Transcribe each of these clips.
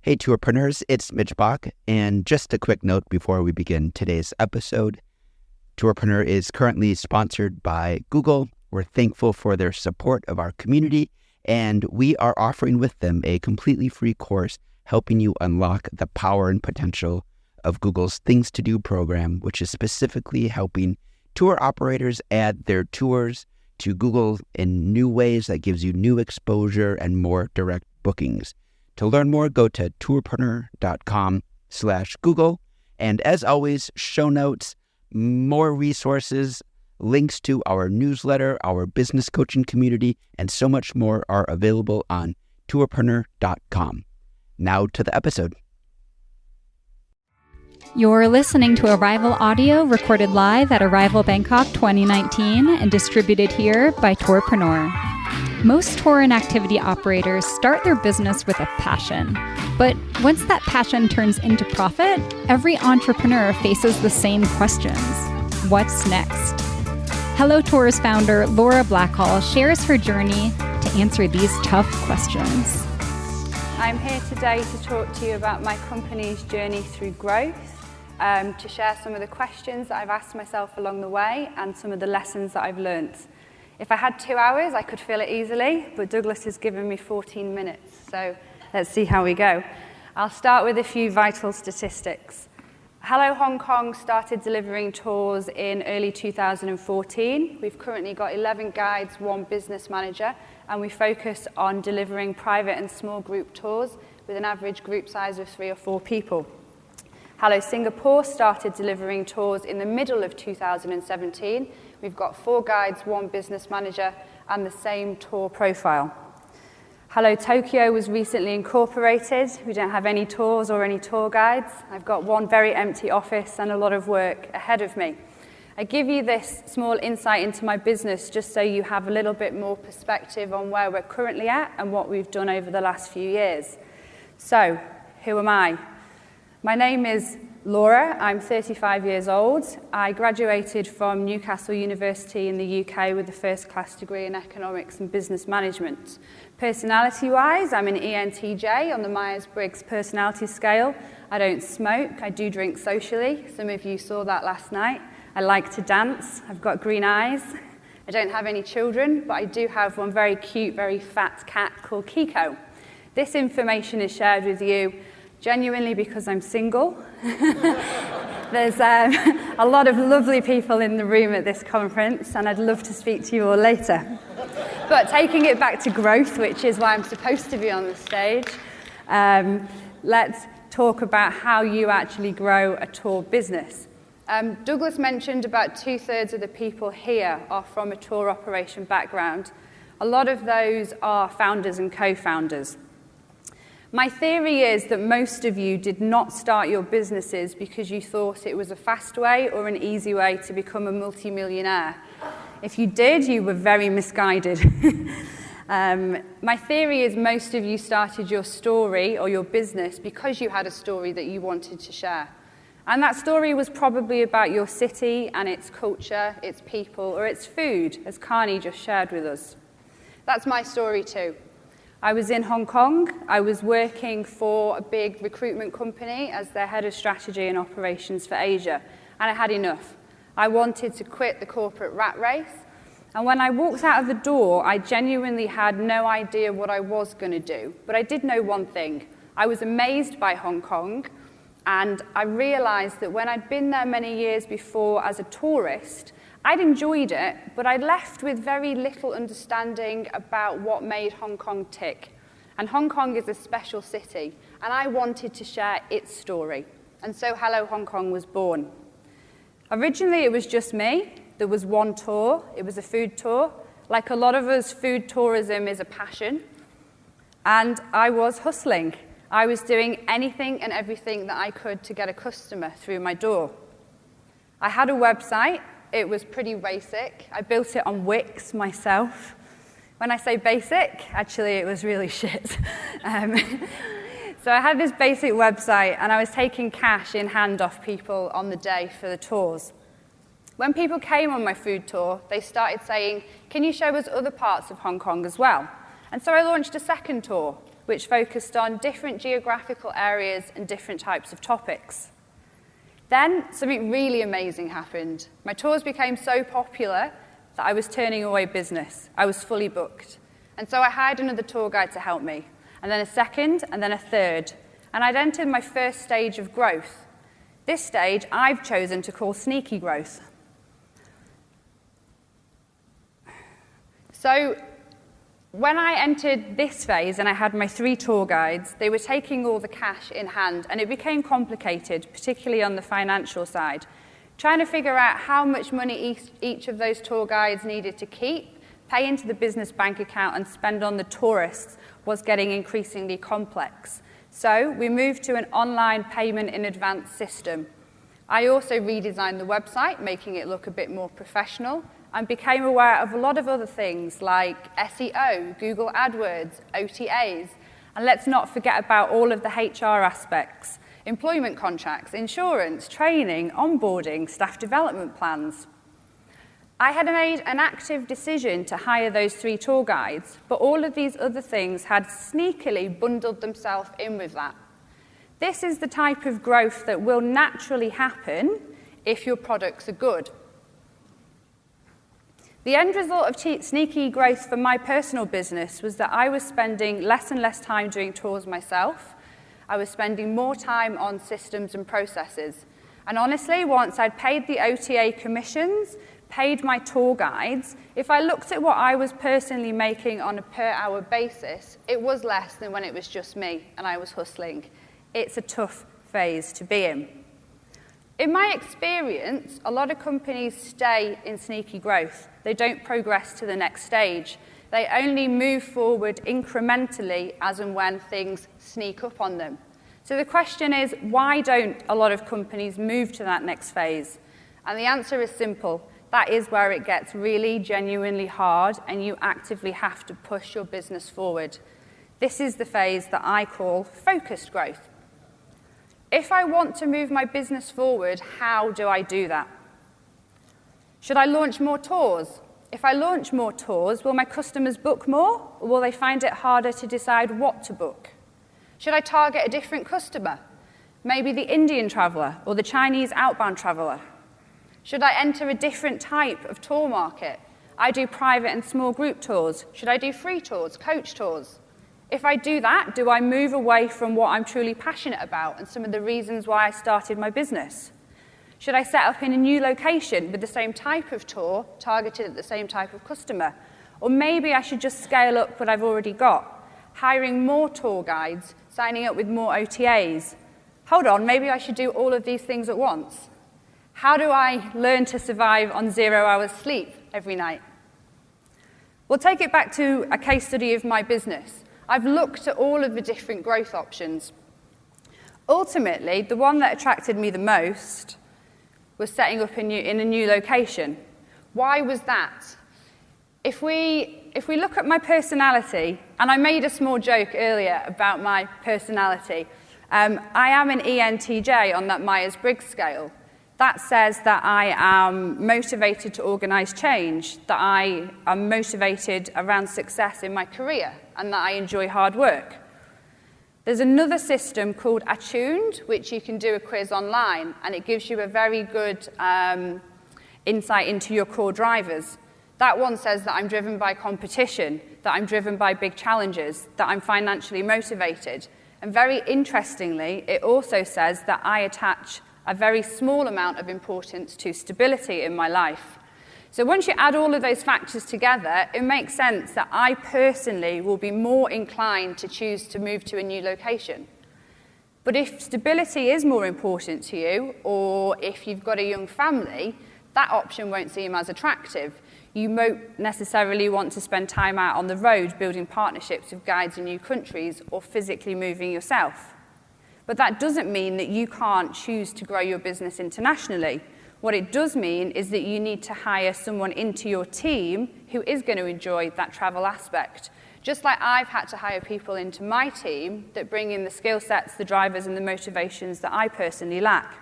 Hey, tourpreneurs, it's Mitch Bach, and just a quick note before we begin today's episode. Tourpreneur is currently sponsored by Google. We're thankful for their support of our community, and we are offering with them a completely free course helping you unlock the power and potential of Google's Things to Do program, which is specifically helping tour operators add their tours to Google in new ways that gives you new exposure and more direct bookings. To learn more, go to tourpreneur.com/Google. And as always, show notes, more resources, links to our newsletter, our business coaching community, and so much more are available on tourpreneur.com. Now to the episode. You're listening to Arival audio recorded live at Arival Bangkok 2019 and distributed here by Tourpreneur. Most tour and activity operators start their business with a passion. But once that passion turns into profit, every entrepreneur faces the same questions. What's next? Hello Tours founder Laura Blackhall shares her journey to answer these tough questions. I'm here today to talk to you about my company's journey through growth, to share some of the questions that I've asked myself along the way and some of the lessons that I've learned. If I had 2 hours, I could fill it easily, but Douglas has given me 14 minutes, so let's see how we go. I'll start with a few vital statistics. Hello Hong Kong started delivering tours in early 2014. We've currently got 11 guides, 1 business manager, and we focus on delivering private and small group tours with an average group size of 3 or 4 people. Hello Singapore started delivering tours in the middle of 2017. We've got 4 guides, 1 business manager, and the same tour profile. Hello Tokyo was recently incorporated. We don't have any tours or any tour guides. I've got 1 very empty office and a lot of work ahead of me. I give you this small insight into my business just so you have a little bit more perspective on where we're currently at and what we've done over the last few years. So, who am I? My name is Laura. I'm 35 years old. I graduated from Newcastle University in the UK with a first-class degree in economics and business management. Personality-wise, I'm an ENTJ on the Myers-Briggs personality scale. I don't smoke. I do drink socially. Some of you saw that last night. I like to dance. I've got green eyes. I don't have any children, but I do have 1 very cute, very fat cat called Kiko. This information is shared with you genuinely because I'm single. There's a lot of lovely people in the room at this conference, and I'd love to speak to you all later. But taking it back to growth, which is why I'm supposed to be on the stage, let's talk about how you actually grow a tour business. Douglas mentioned about 2/3 of the people here are from a tour operation background. A lot of those are founders and co-founders. My theory is that most of you did not start your businesses because you thought it was a fast way or an easy way to become a multimillionaire. If you did, you were very misguided. My theory is most of you started your story or your business because you had a story that you wanted to share. And that story was probably about your city and its culture, its people, or its food, as Carney just shared with us. That's my story too. I was in Hong Kong. I was working for a big recruitment company as their head of strategy and operations for Asia, and I had enough. I wanted to quit the corporate rat race, and when I walked out of the door, I genuinely had no idea what I was going to do, but I did know one thing. I was amazed by Hong Kong, and I realized that when I'd been there many years before as a tourist, I'd enjoyed it, but I left with very little understanding about what made Hong Kong tick. And Hong Kong is a special city, and I wanted to share its story. And so Hello Hong Kong was born. Originally, it was just me. There was 1 tour. It was a food tour. Like a lot of us, food tourism is a passion. And I was hustling. I was doing anything and everything that I could to get a customer through my door. I had a website. It was pretty basic. I built it on Wix myself. When I say basic, actually it was really shit. So I had this basic website, and I was taking cash in hand off people on the day for the tours. When people came on my food tour, they started saying, "Can you show us other parts of Hong Kong as well?" And so I launched a second tour. which focused on different geographical areas and different types of topics. Then something really amazing happened. My tours became so popular that I was turning away business. I was fully booked. And so I hired another tour guide to help me, and then a second, and then a third. And I'd entered my first stage of growth. This stage I've chosen to call sneaky growth. So when I entered this phase and I had my 3 tour guides, they were taking all the cash in hand, and it became complicated, particularly on the financial side. Trying to figure out how much money each of those tour guides needed to keep, pay into the business bank account, and spend on the tourists was getting increasingly complex. So we moved to an online payment in advance system. I also redesigned the website, making it look a bit more professional, and became aware of a lot of other things like SEO, Google AdWords, OTAs, and let's not forget about all of the HR aspects, employment contracts, insurance, training, onboarding, staff development plans. I had made an active decision to hire those 3 tour guides, but all of these other things had sneakily bundled themselves in with that. This is the type of growth that will naturally happen if your products are good. The end result of sneaky growth for my personal business was that I was spending less and less time doing tours myself. I was spending more time on systems and processes. And honestly, once I'd paid the OTA commissions, paid my tour guides, if I looked at what I was personally making on a per-hour basis, it was less than when it was just me and I was hustling. It's a tough phase to be in. In my experience, a lot of companies stay in sneaky growth. They don't progress to the next stage. They only move forward incrementally as and when things sneak up on them. So the question is, why don't a lot of companies move to that next phase? And the answer is simple. That is where it gets really genuinely hard, and you actively have to push your business forward. This is the phase that I call focused growth. If I want to move my business forward, how do I do that? Should I launch more tours? If I launch more tours, will my customers book more, or will they find it harder to decide what to book? Should I target a different customer? Maybe the Indian traveller or the Chinese outbound traveller? Should I enter a different type of tour market? I do private and small group tours. Should I do free tours, coach tours? If I do that, do I move away from what I'm truly passionate about and some of the reasons why I started my business? Should I set up in a new location with the same type of tour, targeted at the same type of customer? Or maybe I should just scale up what I've already got, hiring more tour guides, signing up with more OTAs. Hold on, maybe I should do all of these things at once. How do I learn to survive on 0 hours sleep every night? We'll take it back to a case study of my business. I've looked at all of the different growth options. Ultimately, the one that attracted me the most was setting up in a new location. Why was that? If we look at my personality, and I made a small joke earlier about my personality, I am an ENTJ on that Myers-Briggs scale. That says that I am motivated to organise change, that I am motivated around success in my career, and that I enjoy hard work. There's another system called Attuned, which you can do a quiz online, and it gives you a very good insight into your core drivers. That one says that I'm driven by competition, that I'm driven by big challenges, that I'm financially motivated. And very interestingly, it also says that I attach a very small amount of importance to stability in my life. So once you add all of those factors together, it makes sense that I personally will be more inclined to choose to move to a new location. But if stability is more important to you, or if you've got a young family, that option won't seem as attractive. You won't necessarily want to spend time out on the road building partnerships with guides in new countries or physically moving yourself. But that doesn't mean that you can't choose to grow your business internationally. What it does mean is that you need to hire someone into your team who is going to enjoy that travel aspect. Just like I've had to hire people into my team that bring in the skill sets, the drivers, and the motivations that I personally lack.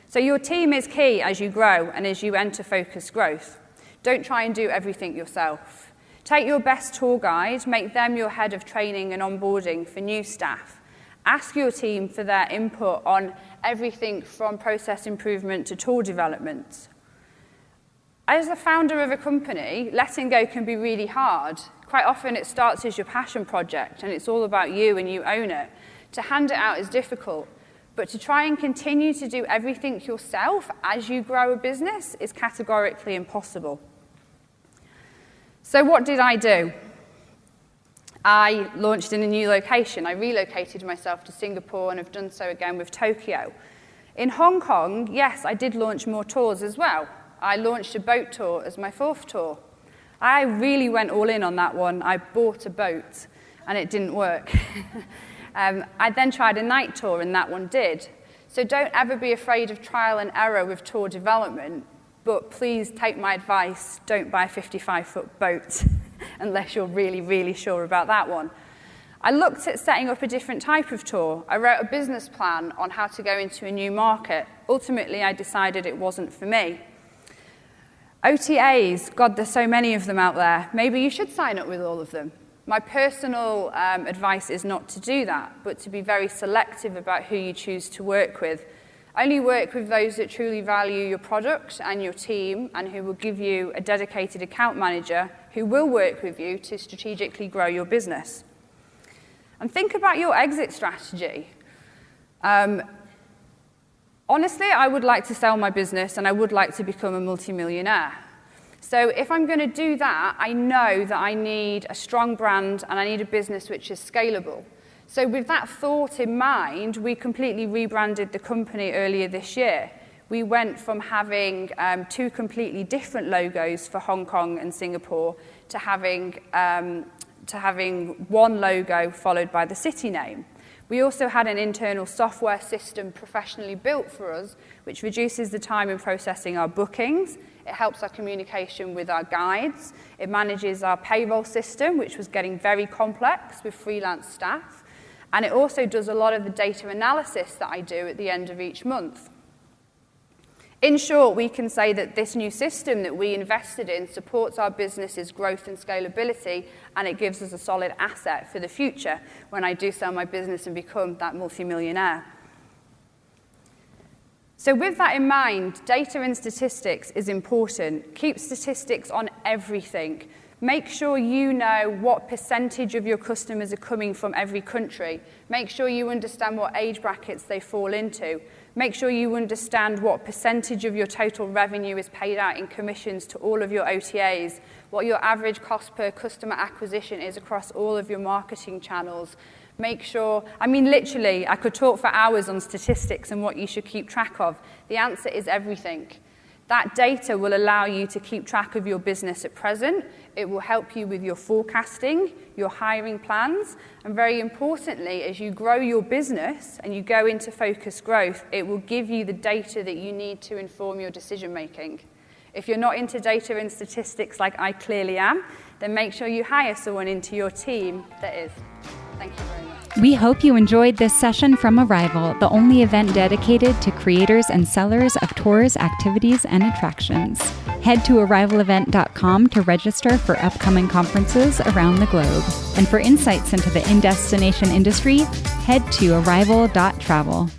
So your team is key as you grow and as you enter focused growth. Don't try and do everything yourself. Take your best tour guide, make them your head of training and onboarding for new staff. Ask your team for their input on everything from process improvement to tour development. As the founder of a company, letting go can be really hard. Quite often it starts as your passion project and it's all about you and you own it. To hand it out is difficult, but to try and continue to do everything yourself as you grow a business is categorically impossible. So what did I do? I launched in a new location. I relocated myself to Singapore and have done so again with Tokyo. In Hong Kong, yes, I did launch more tours as well. I launched a boat tour as my 4th tour. I really went all in on that one. I bought a boat and it didn't work. I then tried a night tour and that one did. So don't ever be afraid of trial and error with tour development, but please take my advice, don't buy a 55-foot boat unless you're really, really sure about that one. I looked at setting up a different type of tour. I wrote a business plan on how to go into a new market. Ultimately, I decided it wasn't for me. OTAs, God, there's so many of them out there. Maybe you should sign up with all of them. My personal advice is not to do that, but to be very selective about who you choose to work with. Only work with those that truly value your product and your team and who will give you a dedicated account manager who will work with you to strategically grow your business. And think about your exit strategy. Honestly, I would like to sell my business and I would like to become a multimillionaire. So if I'm going to do that, I know that I need a strong brand and I need a business which is scalable. So with that thought in mind, we completely rebranded the company earlier this year. We went from having 2 completely different logos for Hong Kong and Singapore to having one logo followed by the city name. We also had an internal software system professionally built for us, which reduces the time in processing our bookings. It helps our communication with our guides. It manages our payroll system, which was getting very complex with freelance staff. And it also does a lot of the data analysis that I do at the end of each month. In short, we can say that this new system that we invested in supports our business's growth and scalability, and it gives us a solid asset for the future when I do sell my business and become that multimillionaire. So with that in mind, data and statistics is important. Keep statistics on everything. Make sure you know what percentage of your customers are coming from every country. Make sure you understand what age brackets they fall into. Make sure you understand what percentage of your total revenue is paid out in commissions to all of your OTAs, what your average cost per customer acquisition is across all of your marketing channels. Make sure, literally, I could talk for hours on statistics and what you should keep track of. The answer is everything. That data will allow you to keep track of your business at present. It will help you with your forecasting, your hiring plans, and very importantly, as you grow your business and you go into focused growth, it will give you the data that you need to inform your decision making. If you're not into data and statistics like I clearly am, then make sure you hire someone into your team that is. Thank you very much. We hope you enjoyed this session from Arival, the only event dedicated to creators and sellers of tours, activities, and attractions. Head to arivalevent.com to register for upcoming conferences around the globe. And for insights into the in-destination industry, head to arival.travel.